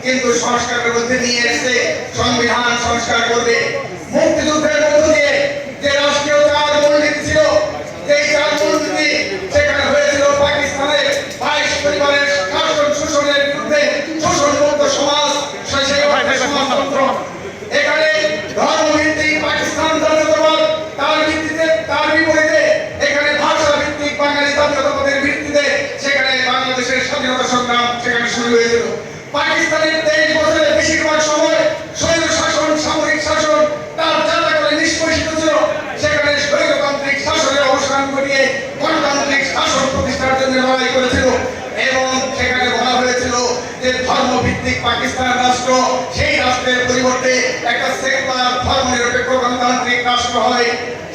কিন্তু সংস্কারের মধ্যে নিয়ে এসে সংবিধান সংস্কার করবে। মুক্তিযুদ্ধের মধ্য দিয়ে যে রাষ্ট্রীয় চার মূলনীতি ছিল, সেই চার মূলনীতি সেখানে হয়েছিল পাকিস্তানের 22 পরিবারের শাসন শোষণের বিরুদ্ধে শোষণমুক্ত সমাজ, সেই অর্থে সমাজতন্ত্র। এখানে ধর্মভিত্তিক পাকিস্তান জাতীয়তাবাদ, তার বিপরীতে এখানে ভাষা ভিত্তিক বাঙালি জাতীয়তাবাদের ভিত্তিতে সেখানে বাংলাদেশের স্বাধীনতা সংগ্রাম সেখানে শুরু হয়েছিল। পাকিস্তানের 23 বছরের বেশিরভাগ সময় স্বৈর শাসন, সামরিক শাসন তার যাতা করে নিষ্পেষিত ছিল। সেখানে স্বৈরতান্ত্রিক শাসনের অবসান ঘটিয়ে গণতান্ত্রিক শাসন প্রতিষ্ঠার জন্য লড়াই করেছিল এবং সেখানে বলা হয়েছিল যে ধর্মভিত্তিক পাকিস্তান রাষ্ট্র সেই রাষ্ট্রের পরিবর্তে একটা সেকুলার ধর্মনিরপেক্ষ গণতান্ত্রিক রাষ্ট্র হয়,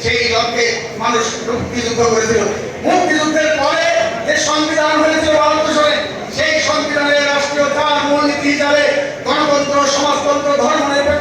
সেই লক্ষ্যে মানুষ মুক্তিযুদ্ধ করেছিল। মুক্তিযুদ্ধের পরে যে সংবিধান হয়েছিল 72 সালে, সেই সংবিধানের রাষ্ট্রীয় চার মূলনীতি হিসাবে গণতন্ত্র, সমাজতন্ত্র, ধর্মনিরপেক্ষ